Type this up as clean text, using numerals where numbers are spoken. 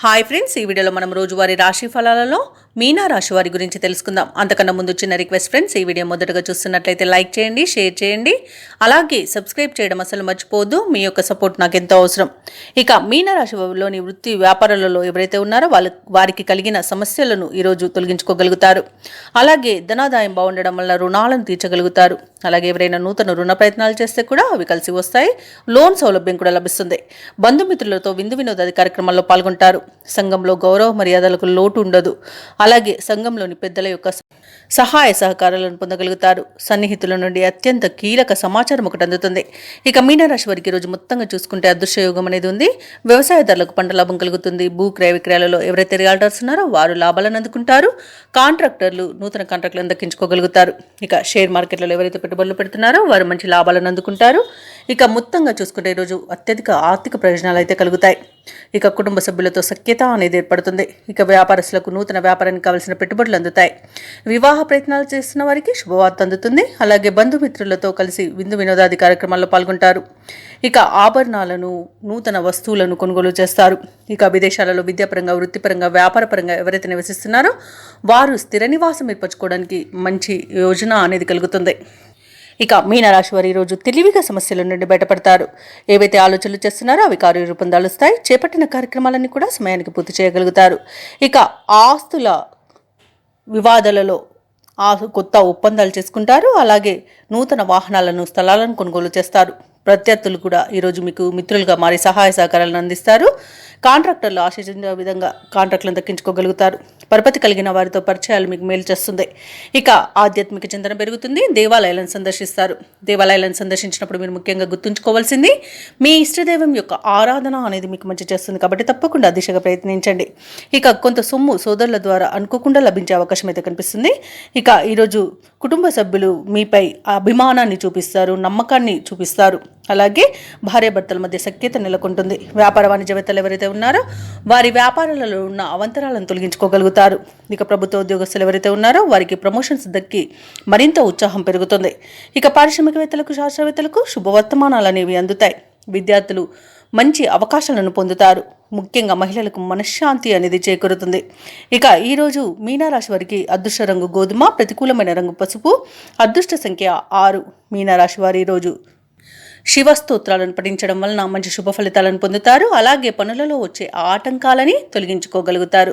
Hi friends, ఈ వీడియోలో మనం రోజువారీ రాశి ఫలాలలో మీనా రాశి వారి గురించి తెలుసుకుందాం. అంతకన్నా ముందు చిన్న రిక్వెస్ట్ ఫ్రెండ్స్, ఈ వీడియో మొదటగా చూస్తున్నట్లయితే లైక్ చేయండి, షేర్ చేయండి, అలాగే సబ్స్క్రైబ్ చేయడం అసలు మర్చిపోవద్దు. మీ యొక్క సపోర్ట్ నాకు ఎంతో అవసరం. ఇక మీనా రాశిలోని వృత్తి వ్యాపారాలలో ఎవరైతే ఉన్నారో వారికి కలిగిన సమస్యలను ఈరోజు తొలగించుకోగలుగుతారు. అలాగే ధనాదాయం బాగుండడం వల్ల రుణాలను తీర్చగలుగుతారు. అలాగే ఎవరైనా నూతన రుణ ప్రయత్నాలు చేస్తే కూడా అవి కలిసి వస్తాయి. లోన్ సౌలభ్యం కూడా లభిస్తుంది. బంధుమిత్రులతో విందు వినోదాది కార్యక్రమాల్లో పాల్గొంటారు. సంఘంలో గౌరవ మర్యాదలకు లోటు ఉండదు. అలాగే సంఘంలోని పెద్దల యొక్క సహాయ సహకారాలను పొందగలుగుతారు. సన్నిహితుల నుండి అత్యంత కీలక సమాచారం ఒకటి అందుతుంది. ఇక మీనరాశి వారికి రోజు మొత్తంగా చూసుకుంటే అదృష్టయోగం అనేది ఉంది. వ్యవసాయదారులకు పంట లాభం కలుగుతుంది. భూ క్రయ విక్రయాలలో ఎవరైతే రియల్టర్స్ ఉన్నారో వారు లాభాలను అందుకుంటారు. కాంట్రాక్టర్లు నూతన కాంట్రాక్టులను దక్కించుకోగలుగుతారు. ఇక షేర్ మార్కెట్లలో ఎవరైతే పెట్టుబడులు పెడుతున్నారో వారు మంచి లాభాలను అందుకుంటారు. ఇక మొత్తంగా చూసుకుంటే ఈరోజు అత్యధిక ఆర్థిక ప్రయోజనాలు అయితే కలుగుతాయి. ఇక కుటుంబ సభ్యులతో సఖ్యత అనేది ఏర్పడుతుంది. ఇక వ్యాపారస్తులకు నూతన వ్యాపారానికి కావలసిన పెట్టుబడులు అందుతాయి. వివాహ ప్రయత్నాలు చేస్తున్న వారికి శుభవార్త అందుతుంది. అలాగే బంధుమిత్రులతో కలిసి విందు వినోదాది కార్యక్రమాల్లో పాల్గొంటారు. ఇక ఆభరణాలను నూతన వస్తువులను కొనుగోలు చేస్తారు. ఇక విదేశాలలో విద్యాపరంగా వృత్తిపరంగా వ్యాపారపరంగా ఎవరైతే నివసిస్తున్నారో వారు స్థిర నివాసం ఏర్పరచుకోవడానికి మంచి యోజన అనేది కలుగుతుంది. ఇక మీనరాశి వారి రోజు తెలివిగా సమస్యల నుండి బయటపడతారు. ఏవైతే ఆలోచనలు చేస్తున్నారో అవి కార్యరూపం దాలుస్తాయి. చేపట్టిన కార్యక్రమాలన్నీ కూడా సమయానికి పూర్తి చేయగలుగుతారు. ఇక ఆస్తుల వివాదాలలో కొత్త ఒప్పందాలు చేసుకుంటారు. అలాగే నూతన వాహనాలను స్థలాలను కొనుగోలు చేస్తారు. ప్రత్యర్థులు కూడా ఈరోజు మీకు మిత్రులుగా మారి సహాయ సహకారాలను అందిస్తారు. కాంట్రాక్టర్లు ఆశించిన విధంగా కాంట్రాక్టులను దక్కించుకోగలుగుతారు. పరపతి కలిగిన వారితో పరిచయాలు మీకు మేలు చేస్తుంది. ఇక ఆధ్యాత్మిక చింతన పెరుగుతుంది. దేవాలయాలను సందర్శిస్తారు. దేవాలయాలను సందర్శించినప్పుడు మీరు ముఖ్యంగా గుర్తుంచుకోవాల్సింది మీ ఇష్టదైవం యొక్క ఆరాధన అనేది మీకు మంచి చేస్తుంది. కాబట్టి తప్పకుండా దిశగా ప్రయత్నించండి. ఇక కొంత సొమ్ము సోదరుల ద్వారా అనుకోకుండా లభించే అవకాశం అయితే కనిపిస్తుంది. ఇక ఈరోజు కుటుంబ సభ్యులు మీపై అభిమానాన్ని చూపిస్తారు, నమ్మకాన్ని చూపిస్తారు. అలాగే భార్యాభర్తల మధ్య సఖ్యత నెలకొంటుంది. వ్యాపార వాణిజ్యవేత్తలు ఎవరైతే ఉన్నారో వారి వ్యాపారాలలో ఉన్న అవంతరాలను తొలగించుకోగలుగుతారు. ఇక ప్రభుత్వ ఉద్యోగస్తులు ఎవరైతే ఉన్నారో వారికి ప్రమోషన్స్ దక్కి మరింత ఉత్సాహం పెరుగుతుంది. ఇక పారిశ్రామికవేత్తలకు శాస్త్రవేత్తలకు శుభవర్తమానాలు అనేవి అందుతాయి. విద్యార్థులు మంచి అవకాశాలను పొందుతారు. ముఖ్యంగా మహిళలకు మనశ్శాంతి అనేది చేకూరుతుంది. ఇక ఈరోజు మీనరాశి వారికి అదృష్ట రంగు గోధుమ, ప్రతికూలమైన రంగు పసుపు, అదృష్ట సంఖ్య 6. మీనరాశి వారి ఈరోజు శివ స్తోత్రాలను పఠించడం వలన మంచి శుభ ఫలితాలను పొందుతారు. అలాగే పనులలో వచ్చే ఆటంకాలని తొలగించుకోగలుగుతారు.